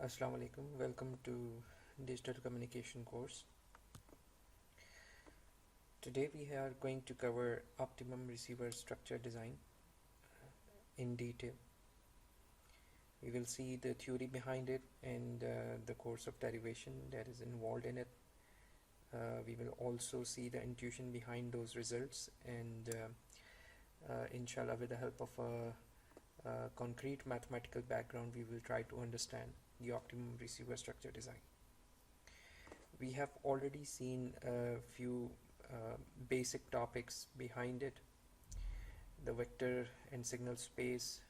Assalamu alaikum. Welcome to Digital Communication course. Today we are going to cover optimum receiver structure design in detail. We will see the theory behind it and the course of derivation that is involved in it. We will also see the intuition behind those results and inshallah with the help of a concrete mathematical background we will try to understand the optimum receiver structure design. We have already seen a few basic topics behind it: the vector and signal space,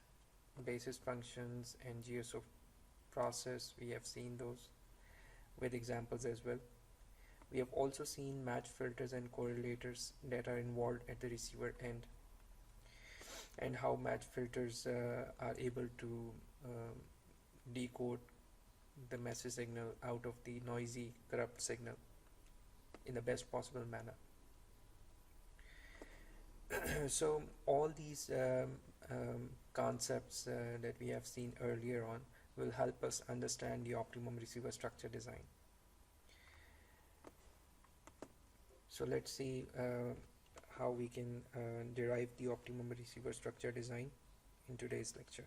basis functions, and GSO process. We have seen those with examples as well. We have also seen match filters and correlators that are involved at the receiver end, and how match filters are able to decode the message signal out of the noisy, corrupt signal in the best possible manner. So all these concepts that we have seen earlier on will help us understand the optimum receiver structure design. So let's see how we can derive the optimum receiver structure design in today's lecture.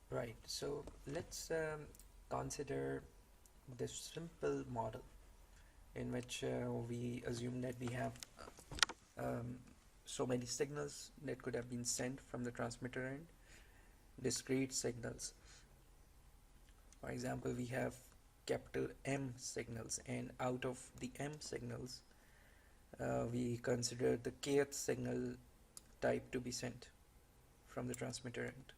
Right, so let's consider this simple model in which we assume that we have um, so many signals that could have been sent from the transmitter end, discrete signals. For example, we have capital M signals, and out of the M signals, we consider the kth signal type to be sent from the transmitter end.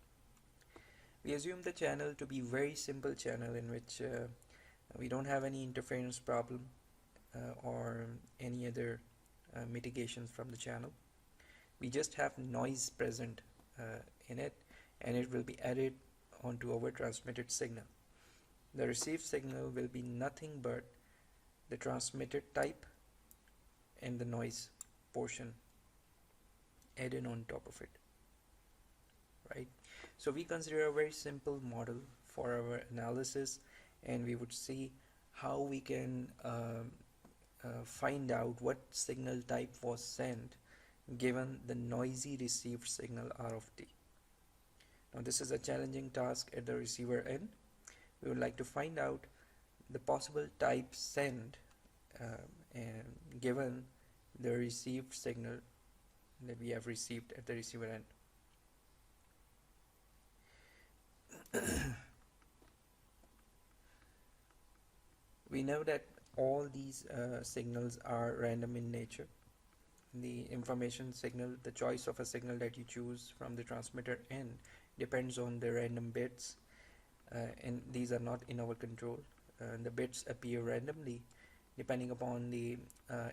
We assume the channel to be very simple channel in which we don't have any interference problem or any other mitigations from the channel. We just have noise present in it, and it will be added onto our transmitted signal. The received signal will be nothing but the transmitted type and the noise portion added on top of it, right? So we consider a very simple model for our analysis, and we would see how we can find out what signal type was sent given the noisy received signal R of t. Now this is a challenging task at the receiver end. We would like to find out the possible type sent and given the received signal that we have received at the receiver end. We know that all these signals are random in nature. The information signal, the choice of a signal that you choose from the transmitter end depends on the random bits, and these are not in our control. The bits appear randomly depending upon the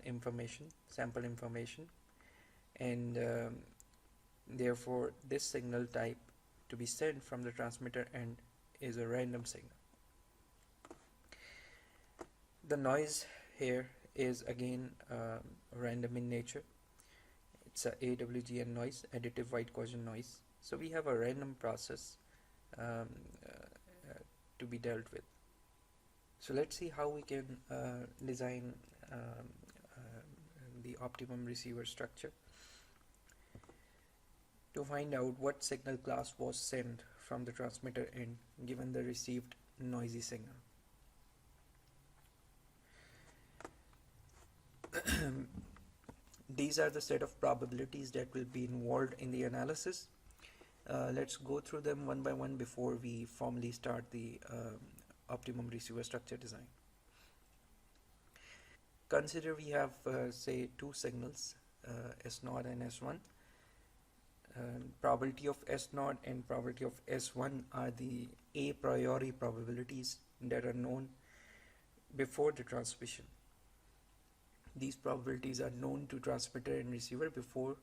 information, sample information, and therefore this signal type to be sent from the transmitter end is a random signal. The noise here is again random in nature. It's a AWGN noise, additive white Gaussian noise. So we have a random process to be dealt with. So let's see how we can design the optimum receiver structure to find out what signal class was sent from the transmitter end given the received noisy signal. These are the set of probabilities that will be involved in the analysis. Let's go through them one by one before we formally start the optimum receiver structure design. Consider we have say two signals, S0 and S1. Probability of S0 and probability of S1 are the a priori probabilities that are known before the transmission. These probabilities are known to transmitter and receiver before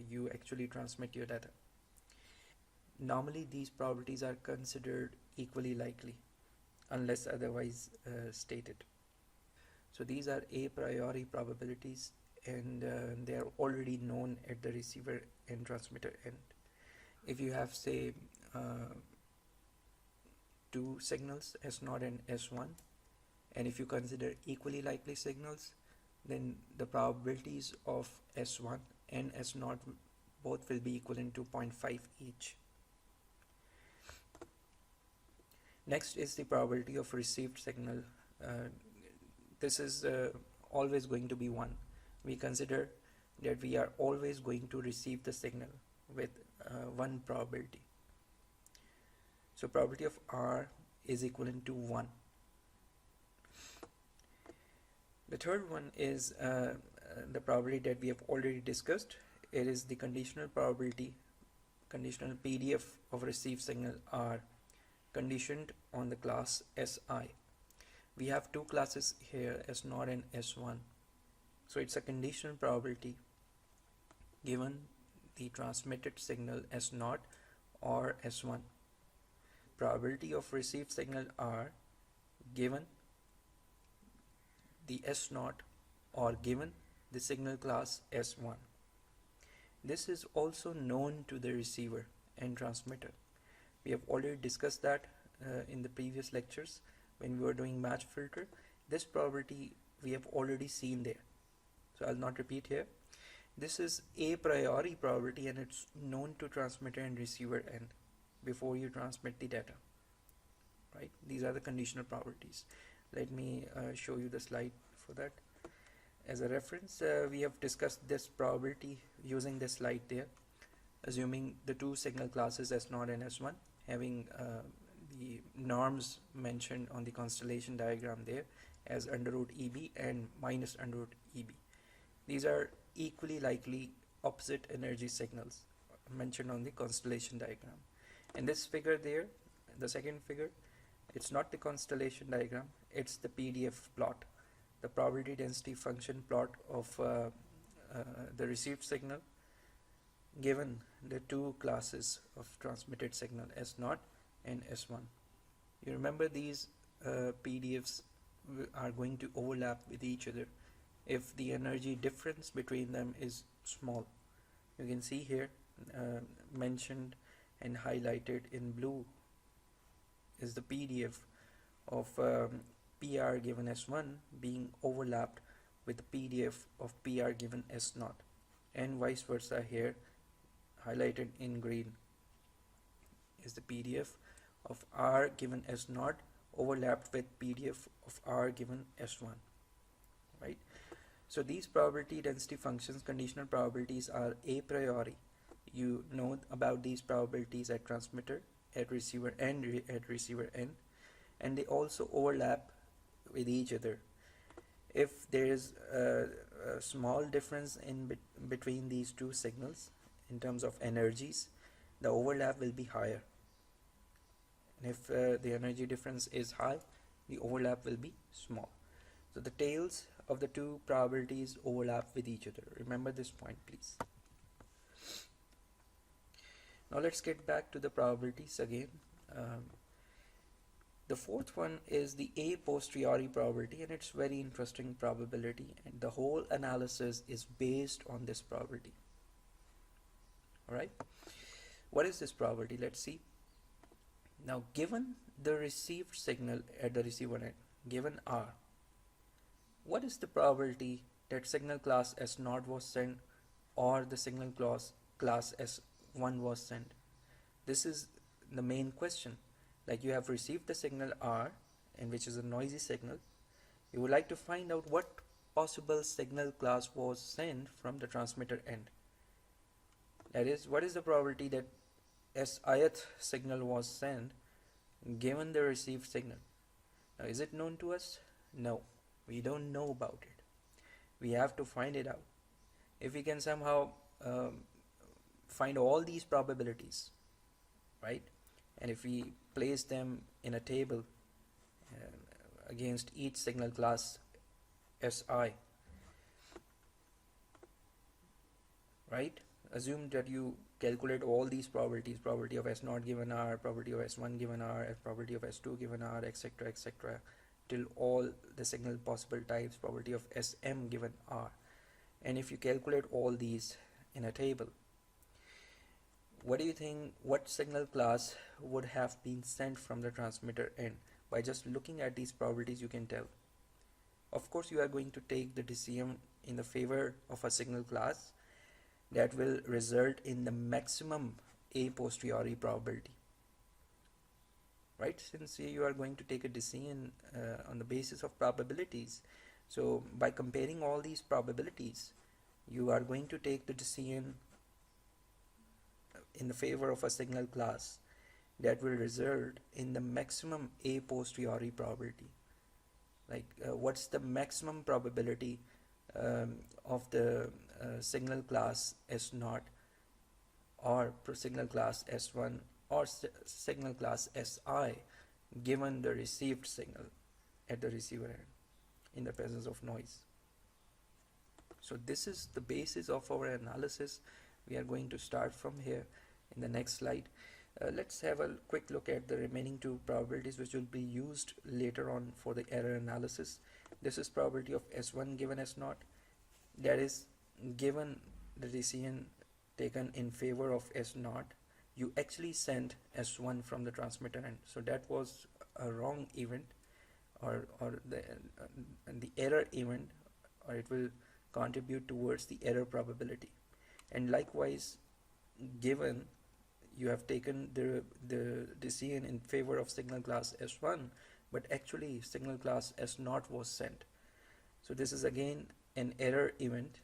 you actually transmit your data. Normally these probabilities are considered equally likely unless otherwise stated. So these are a priori probabilities, and they are already known at the receiver and transmitter end. If you have, say, two signals S0 and S1, and if you consider equally likely signals, then the probabilities of S1 and S0 both will be equivalent to 0.5 each. Next is the probability of received signal. This is always going to be 1. We consider that we are always going to receive the signal with 1 probability. So probability of R is equivalent to 1. The third one is the probability that we have already discussed. It is the conditional probability, conditional PDF of received signal R, conditioned on the class Si. We have two classes here, S0 and S1. So it's a conditional probability given the transmitted signal S0 or S1. Probability of received signal R given the S0 or given the signal class S1. This is also known to the receiver and transmitter. We have already discussed that in the previous lectures when we were doing match filter. This probability we have already seen there, so I'll not repeat here. This is a priori probability, and it's known to transmitter and receiver end before you transmit the data. Right? These are the conditional probabilities. Let me show you the slide for that. As a reference, we have discussed this probability using this slide there, assuming the two signal classes S0 and S1, having the norms mentioned on the constellation diagram there as under root EB and minus under root EB. These are equally likely opposite energy signals mentioned on the constellation diagram. And this figure there, the second figure, it's not the constellation diagram, it's the PDF plot, the probability density function plot of the received signal given the two classes of transmitted signal S0 and S1. You remember these PDFs are going to overlap with each other if the energy difference between them is small. You can see here mentioned and highlighted in blue is the PDF of PR given S1 being overlapped with the PDF of PR given S0, and vice versa. Here highlighted in green is the PDF of R given S0 overlapped with PDF of R given S1. Right? So these probability density functions, conditional probabilities, are a priori. You know about these probabilities at transmitter, at receiver, and at receiver end, and they also overlap with each other. If there is a small difference in between these two signals in terms of energies, the overlap will be higher. And if the energy difference is high, the overlap will be small. So the tails of the two probabilities overlap with each other. Remember this point, please. Now let's get back to the probabilities again. The fourth one is the a posteriori probability, and it's very interesting probability, and the whole analysis is based on this probability. Alright, what is this probability? Let's see. Now, given the received signal at the receiver end, given R, what is the probability that signal class S0 was sent or the signal class S1 was sent? This is the main question. Like, you have received the signal R, and which is a noisy signal. You would like to find out what possible signal class was sent from the transmitter end. That is, what is the probability that S'ith signal was sent given the received signal? Now, is it known to us? No, we don't know about it. We have to find it out. If we can somehow find all these probabilities, right? And if we place them in a table against each signal class Si, right? Assume that you calculate all these probabilities, probability of S0 given R, probability of S1 given R, probability of S2 given R, etc., etc., till all the signal possible types, probability of Sm given R. And if you calculate all these in a table, what do you think, what signal class would have been sent from the transmitter end? By just looking at these probabilities, you can tell. Of course, you are going to take the decision in the favor of a signal class that will result in the maximum a posteriori probability, right? Since you are going to take a decision on the basis of probabilities, so by comparing all these probabilities, you are going to take the decision in the favor of a signal class that will result in the maximum a posteriori probability. Like what's the maximum probability of the signal class S0 or signal class S1 or signal class Si given the received signal at the receiver end in the presence of noise. So this is the basis of our analysis. We are going to start from here in the next slide. Let's have a quick look at the remaining two probabilities which will be used later on for the error analysis. This is probability of S1 given S0, that is, given the decision taken in favor of S0, you actually sent S1 from the transmitter end. So that was a wrong event, or the error event, or it will contribute towards the error probability. And likewise, given you have taken the decision in favor of signal class S1, but actually signal class S0 was sent. So this is again an error event,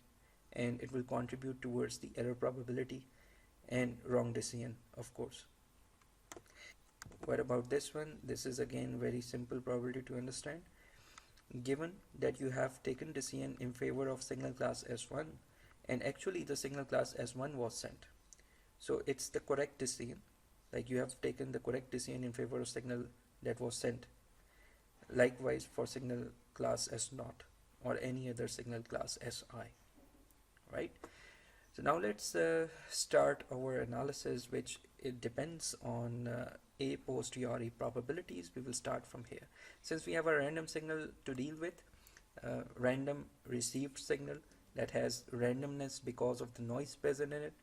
and it will contribute towards the error probability and wrong decision, of course. What about this one? This is again very simple probability to understand. Given that you have taken decision in favor of signal class S1, and actually the signal class S1 was sent, so it's the correct decision, like you have taken the correct decision in favor of signal that was sent. Likewise for signal class S0 or any other signal class Si, right? So now let's start our analysis, which it depends on a posteriori probabilities. We will start from here. Since we have a random signal to deal with, random received signal that has randomness because of the noise present in it,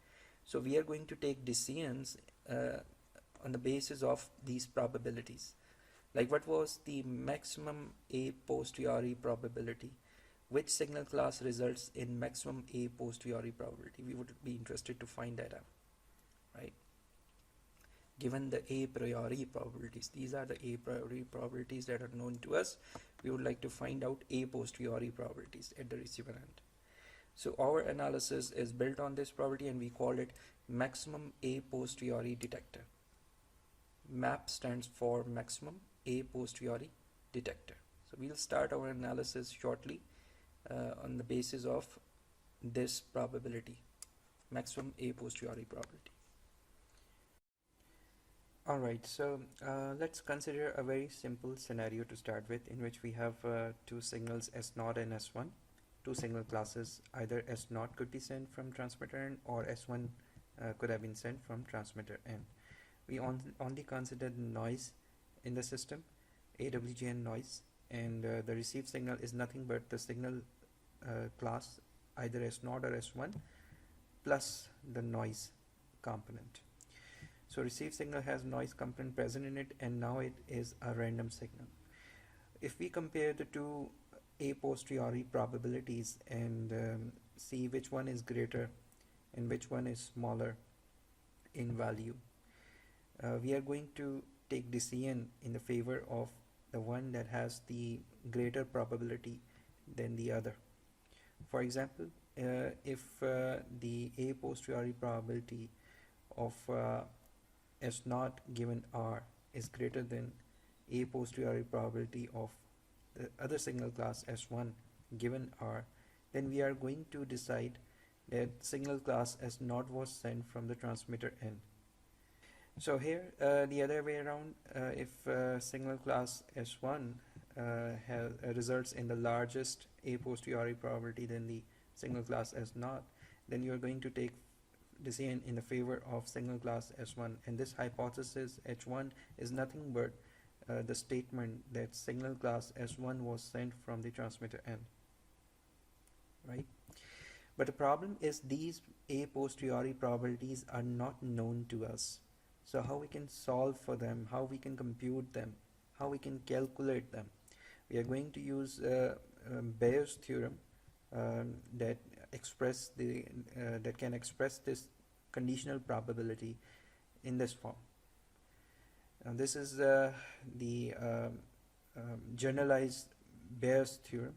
so we are going to take decisions on the basis of these probabilities. Like what was the maximum a posteriori probability? Which signal class results in maximum a posteriori probability? We would be interested to find that out, right? Given the a priori probabilities, these are the a priori probabilities that are known to us. We would like to find out a posteriori probabilities at the receiver end. So our analysis is built on this probability, and we call it maximum a posteriori detector. MAP stands for maximum a posteriori detector. So we'll start our analysis shortly on the basis of this probability, maximum a posteriori probability. Alright, so let's consider a very simple scenario to start with, in which we have two signals S0 and S1. Two signal classes, either S0 could be sent from transmitter end or S1 could have been sent from transmitter end. We only consider noise in the system, AWGN noise, and the received signal is nothing but the signal class, either S0 or S1, plus the noise component. So received signal has noise component present in it, and now it is a random signal. If we compare the two a posteriori probabilities and see which one is greater and which one is smaller in value, we are going to take decision in the favor of the one that has the greater probability than the other. For example, if the a posteriori probability of S0 given R is greater than a posteriori probability of the other signal class S1 given R, then we are going to decide that signal class S0 was sent from the transmitter end. So here the other way around, if signal class S1 results in the largest a posteriori probability than the signal class S0, then you are going to take decision in the favor of signal class S1, and this hypothesis H1 is nothing but the statement that signal class S1 was sent from the transmitter end, right? But the problem is these a posteriori probabilities are not known to us. So how we can solve for them, how we can compute them, how we can calculate them? We are going to use Bayes' theorem that can express this conditional probability in this form. Now this is the generalized Bayes' theorem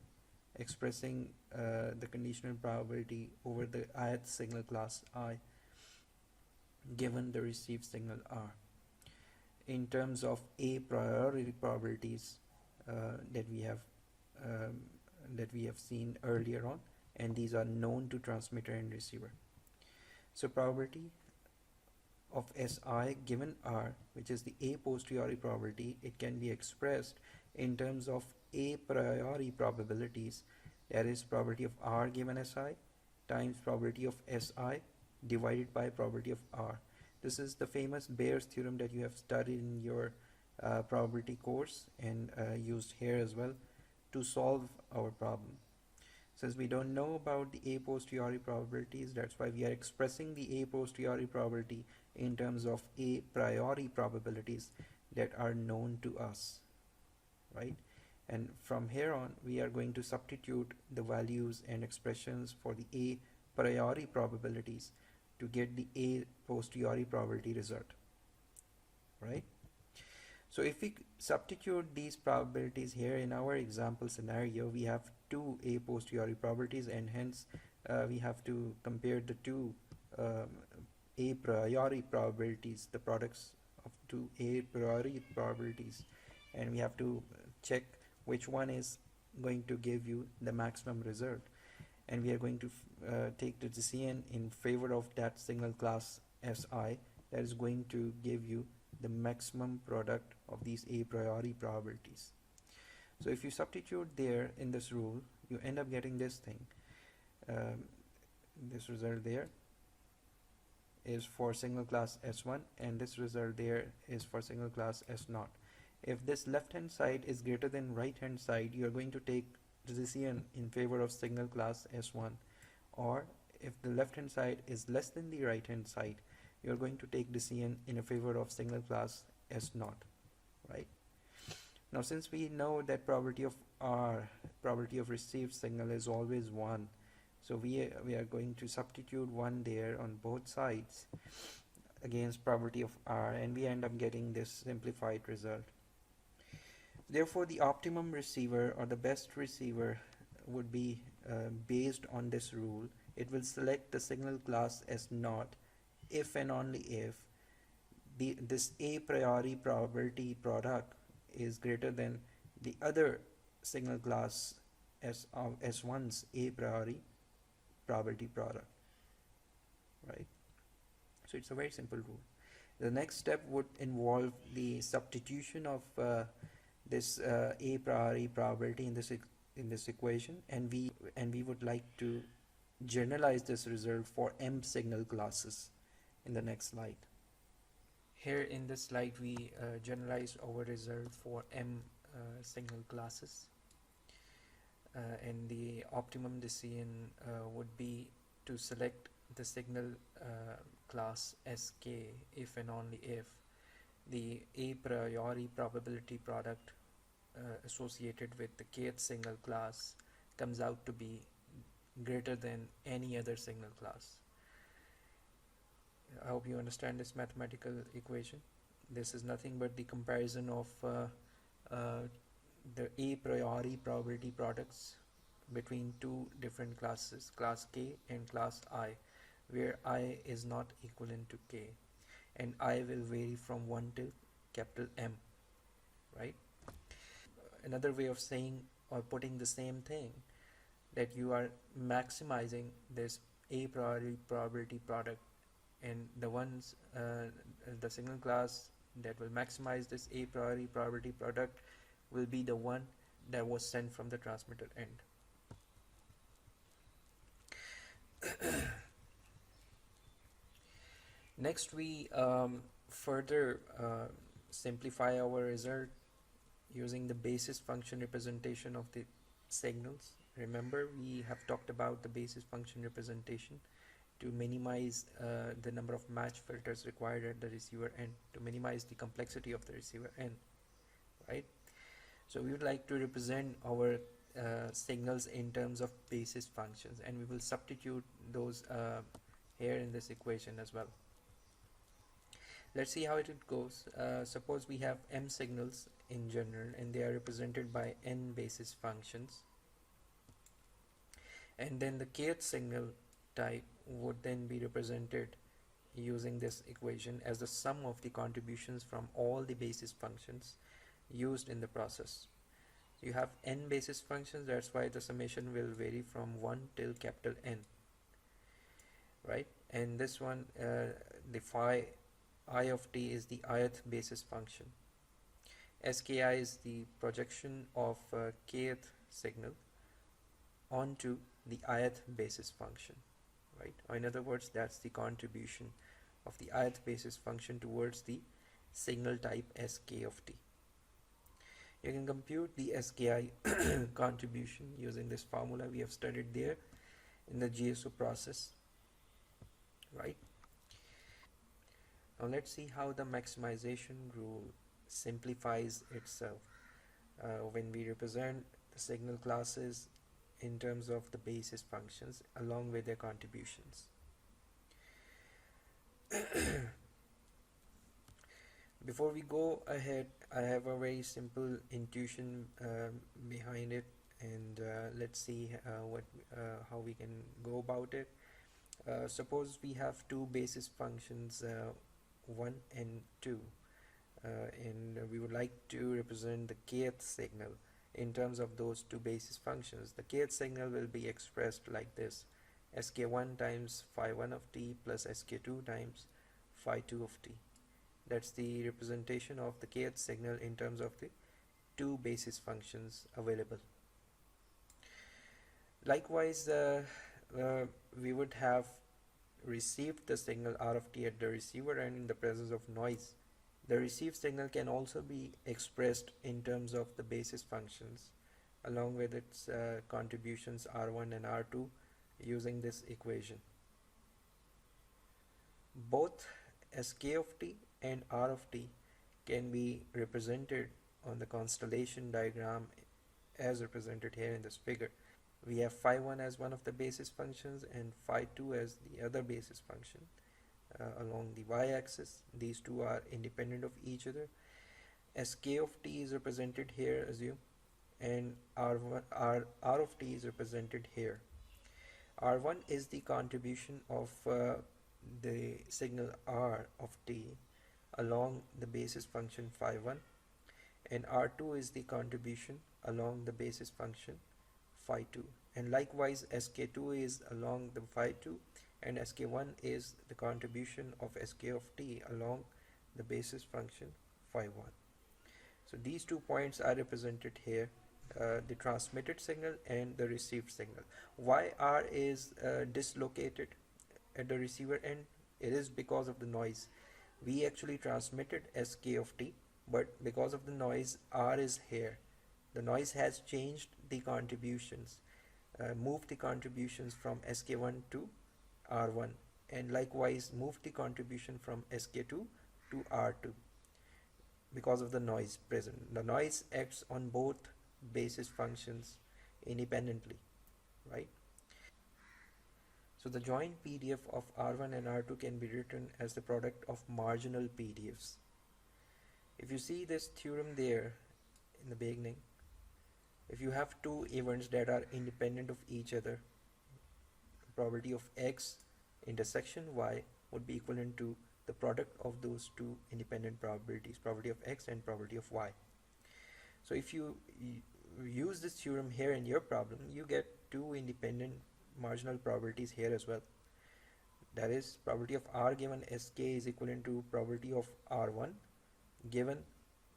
expressing the conditional probability over the ith signal class I given the received signal R in terms of a priori probabilities that we have seen earlier on, and these are known to transmitter and receiver. So probability of Si given R, which is the a posteriori probability, it can be expressed in terms of a priori probabilities, that is probability of R given Si times probability of Si divided by probability of R. This is the famous Bayes' theorem that you have studied in your probability course and used here as well to solve our problem. Since we don't know about the a posteriori probabilities, that's why we are expressing the a posteriori probability in terms of a priori probabilities that are known to us, right? And from here on, we are going to substitute the values and expressions for the a priori probabilities to get the a posteriori probability result, right? So if we substitute these probabilities here in our example scenario, we have two a posteriori probabilities, and hence we have to compare the two a priori probabilities, the products of two a priori probabilities, and we have to check which one is going to give you the maximum result, and we are going to take the decision in favor of that signal class Si that is going to give you the maximum product of these a priori probabilities. So if you substitute there in this rule, you end up getting this thing. This result there is for signal class S1, and this result there is for signal class S0. If this left hand side is greater than right hand side, you are going to take the decision in favor of signal class S1, or if the left hand side is less than the right hand side, you are going to take decision in favor of signal class S0, right? Now since we know that probability of R, probability of received signal, is always 1, so we are going to substitute 1 there on both sides against probability of R, and we end up getting this simplified result. Therefore the optimum receiver or the best receiver would be based on this rule. It will select the signal class S0 if and only if this a priori probability product is greater than the other signal class S1's a priori probability product, right? So it's a very simple rule. The next step would involve the substitution of this a priori probability in this equation, and we would like to generalize this result for m signal classes in the next slide. Here in this slide we generalize our result for m signal classes, and the optimum decision would be to select the signal class Sk if and only if the a priori probability product associated with the kth signal class comes out to be greater than any other signal class. I hope you understand this mathematical equation. This is nothing but the comparison of the a priori probability products between two different classes, class K and class I, where I is not equivalent to K, and I will vary from 1 till capital M, right? Another way of saying or putting the same thing, that you are maximizing this a priori probability product, and the signal class that will maximize this a priori probability product will be the one that was sent from the transmitter end. Next, we further simplify our result using the basis function representation of the signals. Remember, we have talked about the basis function representation to minimize the number of match filters required at the receiver end, to minimize the complexity of the receiver end, right? So we would like to represent our signals in terms of basis functions, and we will substitute those here in this equation as well. Let's see how it goes. Suppose we have m signals in general, and they are represented by n basis functions, and then the kth signal type would then be represented using this equation as the sum of the contributions from all the basis functions used in the process. You have n basis functions, that's why the summation will vary from 1 till capital N, right? And this one, the phi I of t is the ith basis function. Ski is the projection of kth signal onto the ith basis function, right? Or in other words, that's the contribution of the ith basis function towards the signal type Sk of t. You can compute the Ski contribution using this formula we have studied there in the GSO process, right? Now let's see how the maximization rule simplifies itself when we represent the signal classes in terms of the basis functions along with their contributions. Before we go ahead, I have a very simple intuition behind it, and let's see how we can go about it. Suppose we have two basis functions, 1 and 2, and we would like to represent the kth signal in terms of those two basis functions. The kth signal will be expressed like this: sk1 times phi1 of t plus sk2 times phi2 of t. That's the representation of the kth signal in terms of the two basis functions available. Likewise, we would have received the signal r of t at the receiver and in the presence of noise. The received signal can also be expressed in terms of the basis functions along with its contributions r1 and r2 using this equation. Both sk of t and r of t can be represented on the constellation diagram as represented here in this figure. We have phi1 as one of the basis functions and phi2 as the other basis function along the y-axis. These two are independent of each other. Sk of t is represented here, assume, and r of t is represented here. R1 is the contribution of the signal r of t along the basis function phi1, and R2 is the contribution along the basis function phi2, and likewise sk2 is along the phi2, and sk1 is the contribution of sk of t along the basis function phi1. So these 2 points are represented here, the transmitted signal and the received signal. Why r is dislocated at the receiver end? It is because of the noise. We actually transmitted sk of t, but because of the noise, r is here. The noise has changed the contributions, moved the contributions from sk1 to r1, and likewise moved the contribution from sk2 to r2 because of the noise present. The noise acts on both basis functions independently, right? So the joint PDF of R1 and R2 can be written as the product of marginal PDFs. If you see this theorem there in the beginning, if you have two events that are independent of each other, the probability of X intersection Y would be equivalent to the product of those two independent probabilities, probability of X and probability of Y. So if you use this theorem here in your problem, you get two independent marginal probabilities here as well. That is, probability of R given Sk is equivalent to probability of R1 given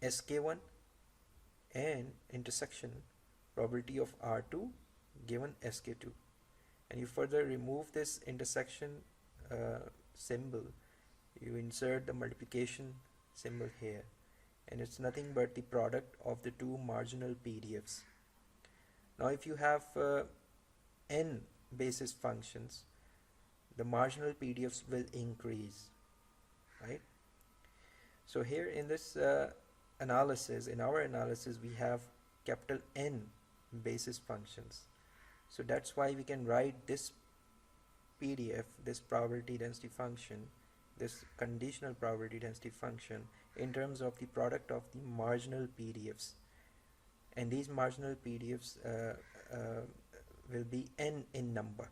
Sk1, and intersection probability of R2 given Sk2. And you further remove this intersection symbol, You insert the multiplication symbol here, and it's nothing but the product of the two marginal PDFs. Now if you have n basis functions, the marginal PDFs will increase, right? So here in this analysis, in our analysis, we have capital N basis functions. So that's why we can write this PDF, this probability density function, this conditional probability density function in terms of the product of the marginal PDFs. And these marginal PDFs will be n in number.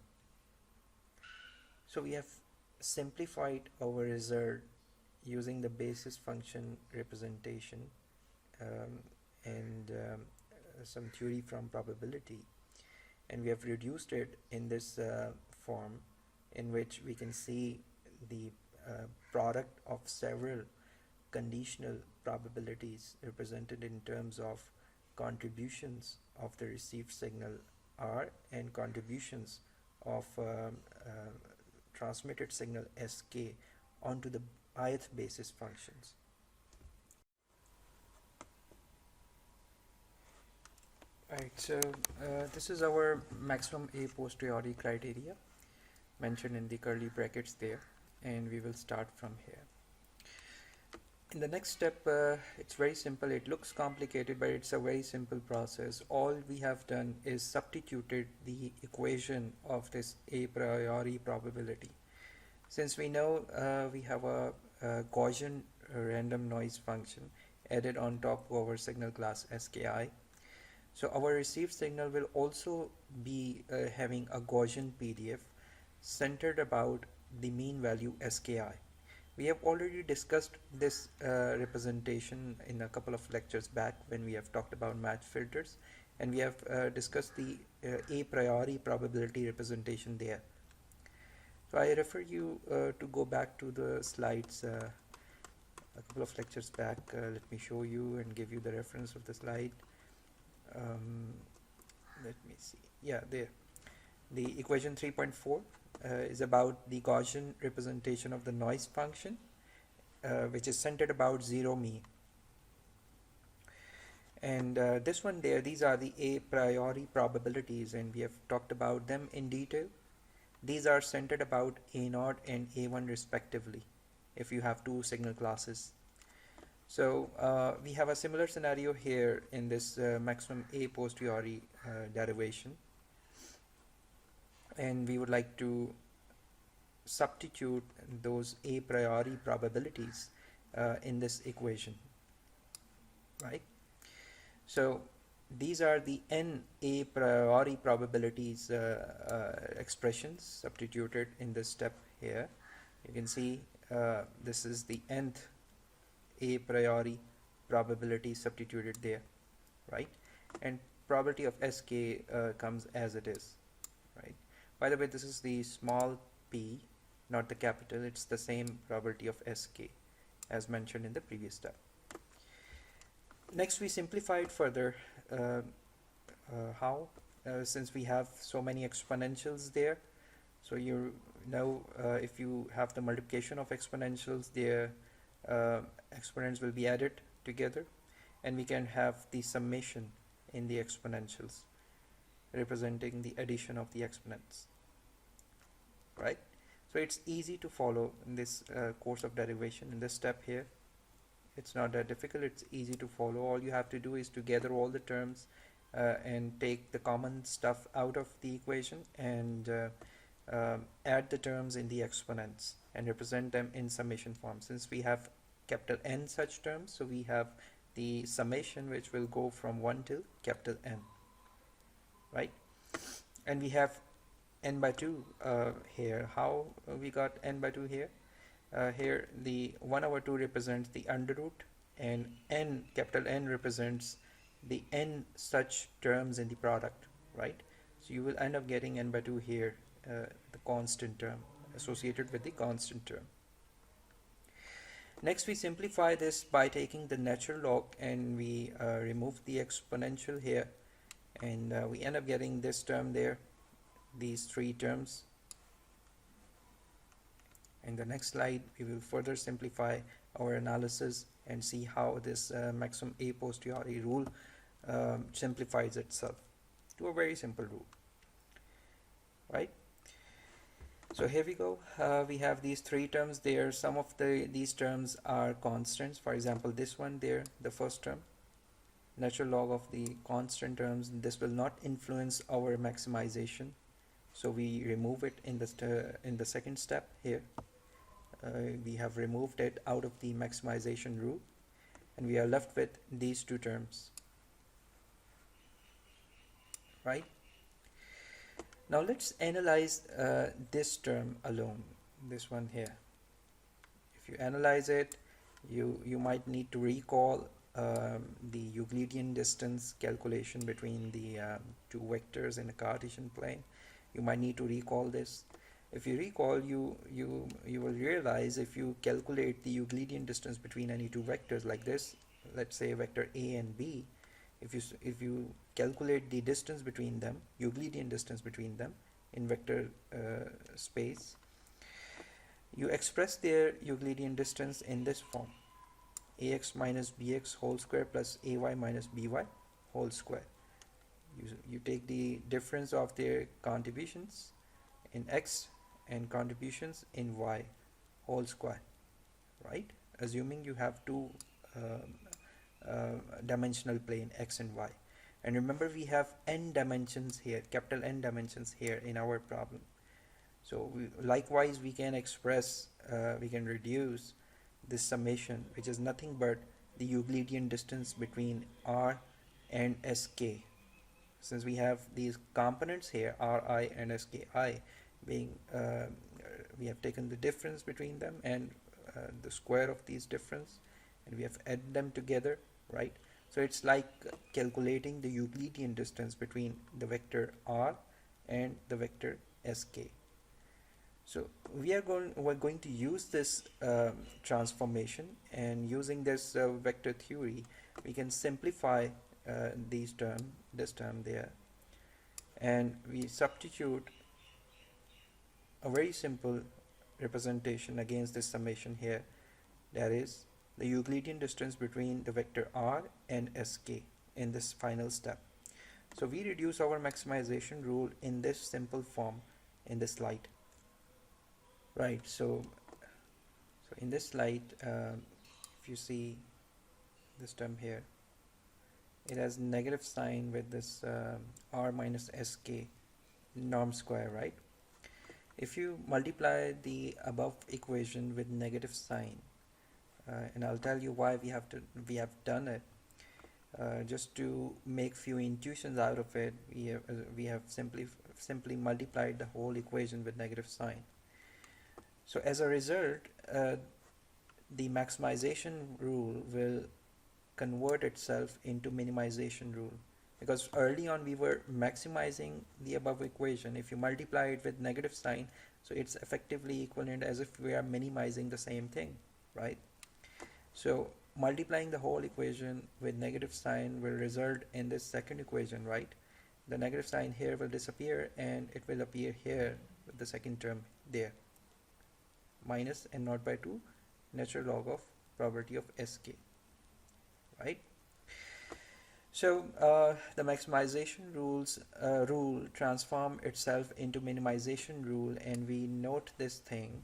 So we have simplified our result using the basis function representation and some theory from probability, and we have reduced it in this form, in which we can see the product of several conditional probabilities represented in terms of contributions of the received signal R and contributions of transmitted signal Sk onto the ith basis functions. Right, so this is our maximum a posteriori criteria mentioned in the curly brackets there, and we will start from here. In the next step, it's very simple. It looks complicated, but it's a very simple process. All we have done is substituted the equation of this a priori probability. Since we know we have a Gaussian random noise function added on top of our signal class Ski, so our received signal will also be having a Gaussian PDF centered about the mean value Ski. We have already discussed this representation in a couple of lectures back when we have talked about match filters, and we have discussed the a priori probability representation there. So I refer you to go back to the slides a couple of lectures back. Let me show you and give you the reference of the slide. Let me see. Yeah, there. The equation 3.4 is about the Gaussian representation of the noise function, which is centered about 0 mean. And this one there, these are the a priori probabilities, and we have talked about them in detail. These are centered about A0 and A1 respectively, if you have two signal classes. So we have a similar scenario here in this maximum a posteriori derivation, and we would like to substitute those a priori probabilities in this equation, right? So these are the n a priori probabilities expressions substituted in this step here. You can see this is the nth a priori probability substituted there, right? And probability of Sk comes as it is, right? By the way, this is the small p, not the capital. It's the same probability of Sk as mentioned in the previous step. Next, we simplified further. How? Since we have so many exponentials there, so you know if you have the multiplication of exponentials, their exponents will be added together, and we can have the summation in the exponentials representing the addition of the exponents, right? So it's easy to follow in this course of derivation in this step here. It's not that difficult, it's easy to follow. All you have to do is to gather all the terms and take the common stuff out of the equation and add the terms in the exponents and represent them in summation form. Since we have capital N such terms, so we have the summation which will go from 1 till capital N, right? And we have n by 2 here. How we got n by 2 here? Here the 1 over 2 represents the under root, and n, capital N, represents the n such terms in the product, right? So you will end up getting n by 2 here, the constant term associated with the constant term. Next, we simplify this by taking the natural log, and we remove the exponential here, and we end up getting this term there, these three terms, In the next slide, we will further simplify our analysis and see how this maximum a posteriori rule simplifies itself to a very simple rule, right? So here we go. We have these three terms there. Some of these terms are constants. For example, this one there, the first term, natural log of the constant terms. This will not influence our maximization, so we remove it in the second step here. We have removed it out of the maximization rule, and we are left with these two terms, right? Now let's analyze this term alone, this one here. If you analyze it, you might need to recall the Euclidean distance calculation between the two vectors in a Cartesian plane. You might need to recall this. If you recall, you will realize if you calculate the Euclidean distance between any two vectors like this, let's say vector A and B, if you calculate the distance between them, Euclidean distance between them in vector space, you express their Euclidean distance in this form: ax minus bx whole square plus ay minus by whole square. You take the difference of their contributions in x and contributions in y whole square, right? Assuming you have two dimensional plane x and y. And remember, we have n dimensions here, capital N dimensions here in our problem. So likewise we can express, we can reduce this summation, which is nothing but the Euclidean distance between r and sk. Since we have these components here, ri and ski, being we have taken the difference between them and the square of these difference, and we have added them together, right? So it's like calculating the Euclidean distance between the vector r and the vector sk. So we're going to use this transformation, and using this vector theory, we can simplify this term there, and we substitute a very simple representation against this summation here, that is the Euclidean distance between the vector r and sk in this final step. So we reduce our maximization rule in this simple form in this slide, right? So in this slide, if you see this term here, it has negative sign with this r minus sk norm square, right? If you multiply the above equation with negative sign, and I'll tell you why we have done it, just to make few intuitions out of it, we have simply multiplied the whole equation with negative sign. So as a result, the maximization rule will convert itself into minimization rule, because early on we were maximizing the above equation. If you multiply it with negative sign, so it's effectively equivalent as if we are minimizing the same thing, right? So multiplying the whole equation with negative sign will result in this second equation, right? The negative sign here will disappear and it will appear here with the second term there, minus n naught by 2 natural log of probability of sk, right? So the maximization rule transform itself into minimization rule, and we note this thing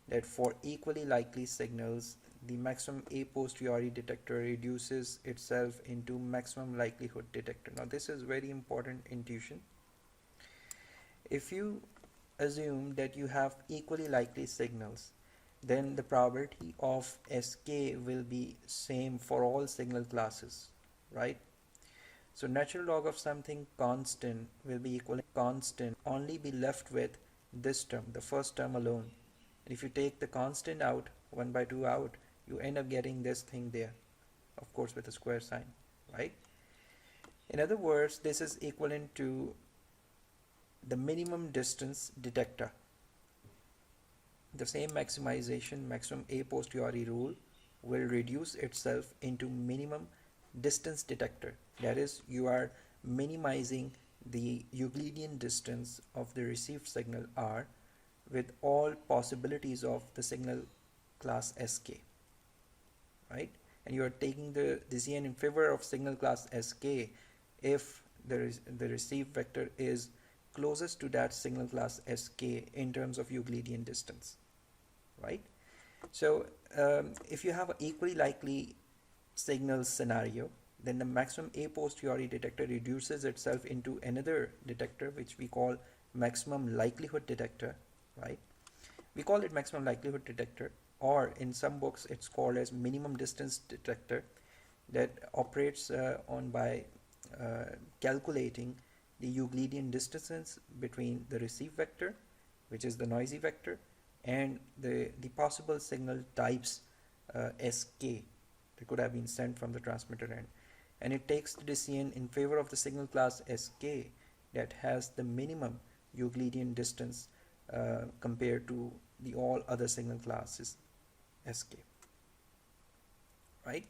that for equally likely signals, the maximum a posteriori detector reduces itself into maximum likelihood detector. Now this is very important intuition. If you assume that you have equally likely signals, then the probability of sk will be same for all signal classes, right? So natural log of something constant will be equal to constant, only be left with this term, the first term alone. And if you take the constant out, 1 by 2 out, you end up getting this thing there, of course with a square sign, right? In other words, this is equivalent to the minimum distance detector. The same maximization, maximum a posteriori rule, will reduce itself into minimum distance detector. That is, you are minimizing the Euclidean distance of the received signal r with all possibilities of the signal class Sk, right? And you are taking the decision in favor of signal class Sk if the received vector is closest to that signal class Sk in terms of Euclidean distance, right? So if you have an equally likely signal scenario, then the maximum a posteriori detector reduces itself into another detector which we call maximum likelihood detector, right? We call it maximum likelihood detector, or in some books it's called as minimum distance detector, that operates on by calculating the Euclidean distances between the received vector, which is the noisy vector, and the possible signal types Sk that could have been sent from the transmitter end. And it takes the decision in favor of the signal class Sk that has the minimum Euclidean distance compared to the all other signal classes Sk, right?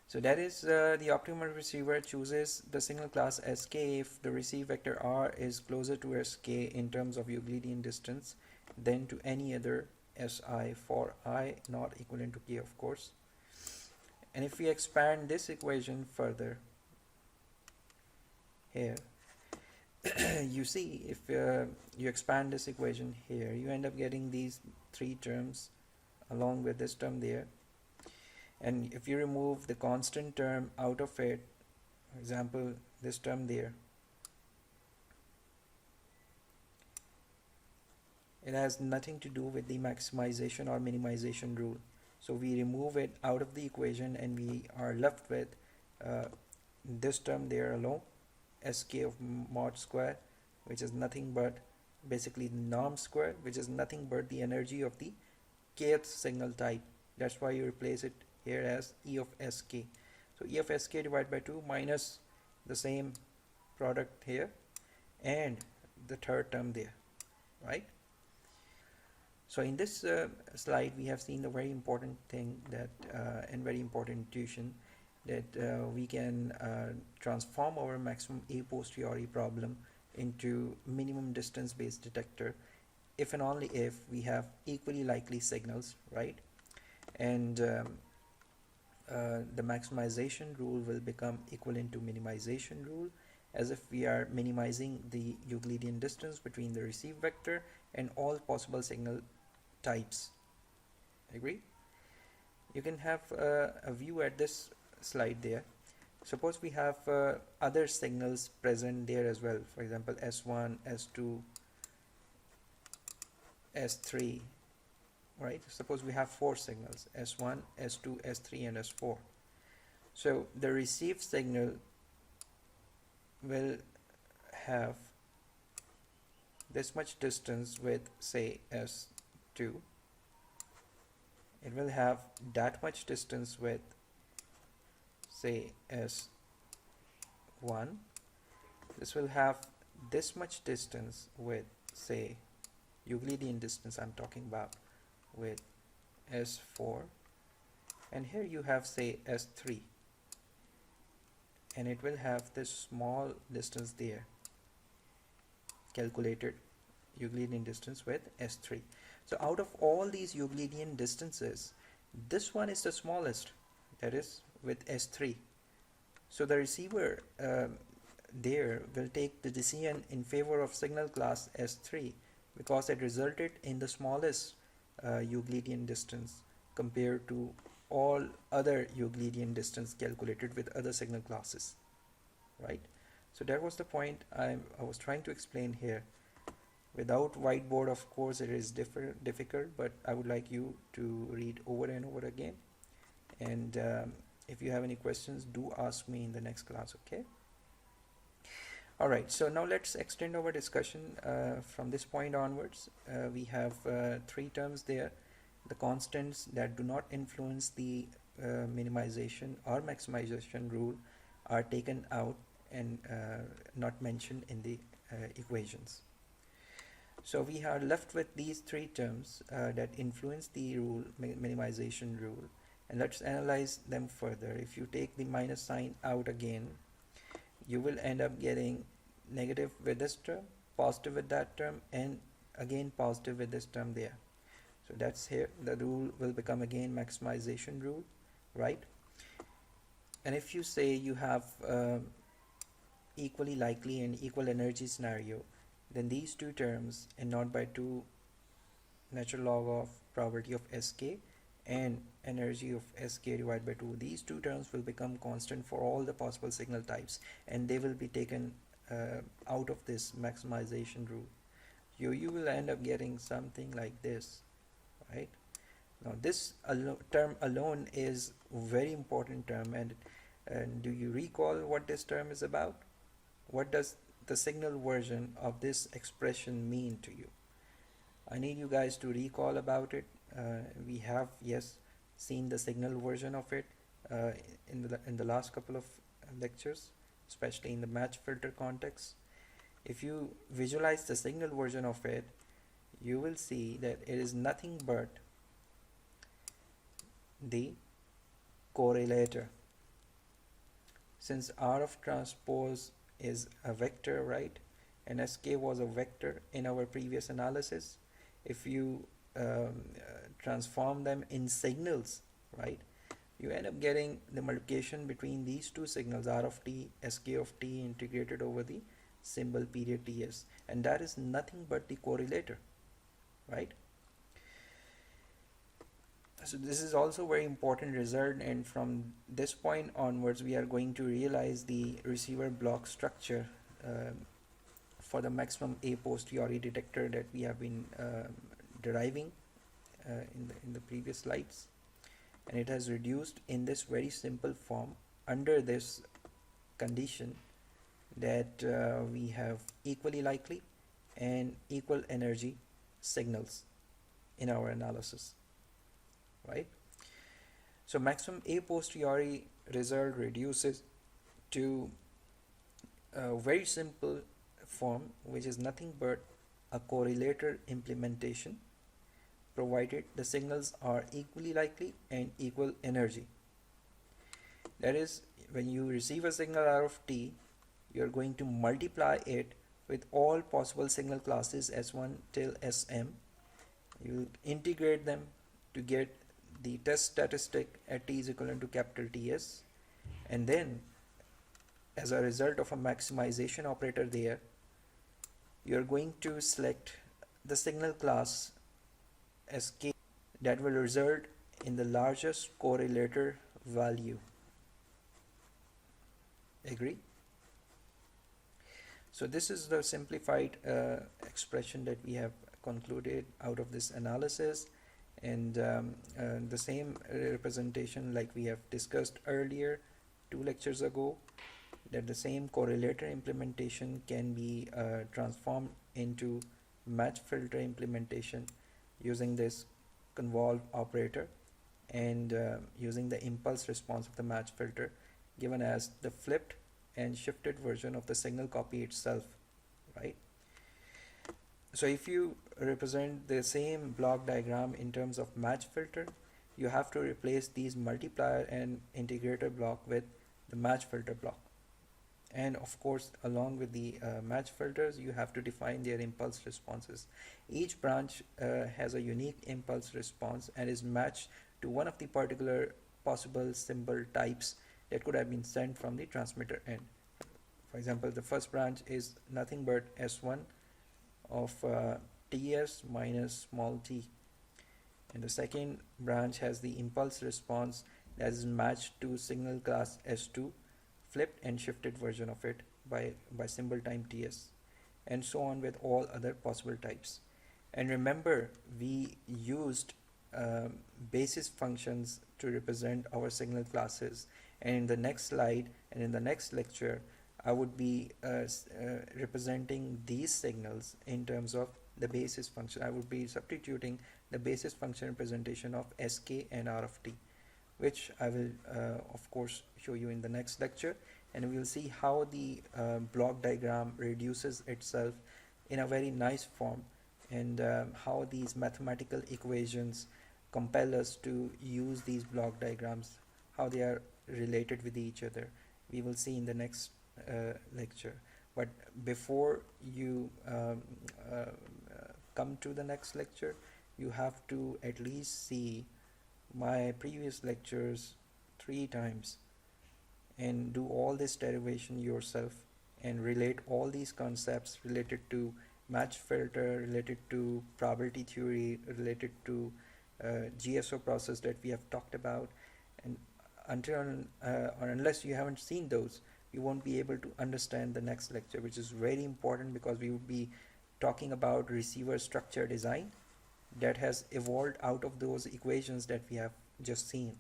So that is the optimal receiver chooses the signal class Sk if the received vector R is closer to Sk in terms of Euclidean distance than to any other Si for I not equivalent to K, of course. And if we expand this equation further here, you see if you expand this equation here, you end up getting these three terms along with this term there. And if you remove the constant term out of it, for example this term there, it has nothing to do with the maximization or minimization rule. So we remove it out of the equation and we are left with this term there alone, Sk of mod square, which is nothing but basically the norm square, which is nothing but the energy of the kth signal type. That's why you replace it here as E of Sk. So E of Sk divided by 2 minus the same product here and the third term there, right? So in this slide we have seen the very important thing that and very important intuition that we can transform our maximum a posteriori problem into minimum distance based detector if and only if we have equally likely signals, right? And the maximization rule will become equivalent to minimization rule, as if we are minimizing the Euclidean distance between the received vector and all possible signal types. Agree? You can have a view at this slide there. Suppose we have other signals present there as well, for example S1, S2, S3, right? Suppose we have four signals, S1, S2, S3 and S4. So the received signal will have this much distance with say S2. It will have that much distance with say S1. This will have this much distance with say Euclidean distance I'm talking about with S4, and here you have say S3, and it will have this small distance there, calculated Euclidean distance with S3. So out of all these Euclidean distances, this one is the smallest, that is with S3. So the receiver there will take the decision in favor of signal class S3 because it resulted in the smallest Euclidean distance compared to all other Euclidean distance calculated with other signal classes, right? So that was the point I was trying to explain here. Without whiteboard, of course, it is difficult, but I would like you to read over and over again. And if you have any questions, do ask me in the next class, okay? Alright, so now let's extend our discussion from this point onwards. We have three terms there. The constants that do not influence the minimization or maximization rule are taken out and not mentioned in the equations. So we are left with these three terms that influence the rule, minimization rule, and let's analyze them further. If you take the minus sign out again, you will end up getting negative with this term, positive with that term, and again positive with this term there. So that's here, the rule will become again maximization rule, right? And if you say you have equally likely and equal energy scenario, then these two terms and not by 2 natural log of probability of Sk and energy of Sk divided by 2, these two terms will become constant for all the possible signal types, and they will be taken out of this maximization rule. You will end up getting something like this, right? Now this term alone is a very important term, and do you recall what this term is about? What does the signal version of this expression mean to you? I need you guys to recall about it. We have, yes, seen the signal version of it uh, in the last couple of lectures, especially in the match filter context. If you visualize the signal version of it, you will see that it is nothing but the correlator. Since R of transpose is a vector, right, and Sk was a vector in our previous analysis, if you transform them in signals, right, you end up getting the multiplication between these two signals, R of t, Sk of t, integrated over the symbol period Ts, and that is nothing but the correlator, right? So this is also very important result, and from this point onwards we are going to realize the receiver block structure for the maximum a posteriori detector that we have been deriving in the previous slides, and it has reduced in this very simple form under this condition that we have equally likely and equal energy signals in our analysis, right? So maximum a posteriori result reduces to a very simple form, which is nothing but a correlator implementation, provided the signals are equally likely and equal energy. That is, when you receive a signal R of t, you are going to multiply it with all possible signal classes S1 till Sm. You integrate them to get the test statistic at t is equivalent to capital Ts, and then as a result of a maximization operator there, you are going to select the signal class Sk that will result in the largest correlator value. Agree? So this is the simplified expression that we have concluded out of this analysis, and the same representation like we have discussed earlier 2 lectures ago, that the same correlator implementation can be transformed into match filter implementation using this convolve operator and using the impulse response of the match filter given as the flipped and shifted version of the signal copy itself, right? So if you represent the same block diagram in terms of match filter, you have to replace these multiplier and integrator block with the match filter block. And of course, along with the match filters, you have to define their impulse responses. Each branch has a unique impulse response and is matched to one of the particular possible symbol types that could have been sent from the transmitter end. For example, the first branch is nothing but S1 of Ts minus small t, and the second branch has the impulse response that is matched to signal class S2, flipped and shifted version of it by symbol time Ts, and so on with all other possible types. And remember, we used basis functions to represent our signal classes, and in the next slide and in the next lecture I would be representing these signals in terms of the basis function. I would be substituting the basis function representation of Sk and R of t, which I will of course show you in the next lecture, and we will see how the block diagram reduces itself in a very nice form, and how these mathematical equations compel us to use these block diagrams, how they are related with each other. We will see in the next lecture. But before you come to the next lecture, you have to at least see my previous lectures 3 times and do all this derivation yourself and relate all these concepts related to match filter, related to probability theory, related to GSO process that we have talked about. And until or unless you haven't seen those, you won't be able to understand the next lecture, which is very important because we would be talking about receiver structure design that has evolved out of those equations that we have just seen,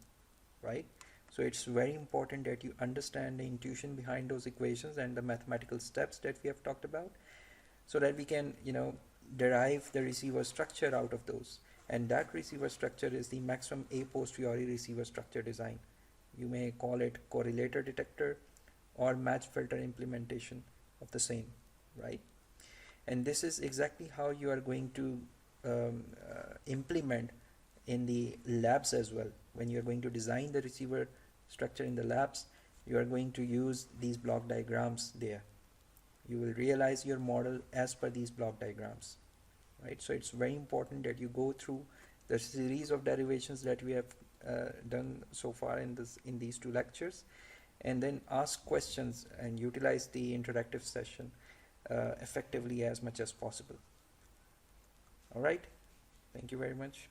right? So it's very important that you understand the intuition behind those equations and the mathematical steps that we have talked about, so that we can, derive the receiver structure out of those. And that receiver structure is the maximum a posteriori receiver structure design. You may call it correlator detector or match filter implementation of the same, right? And this is exactly how you are going to implement in the labs as well. When you are going to design the receiver structure in the labs, you are going to use these block diagrams there. You will realize your model as per these block diagrams, right? So it's very important that you go through the series of derivations that we have done so far in these 2 lectures, and then ask questions and utilize the interactive session effectively as much as possible. All right, thank you very much.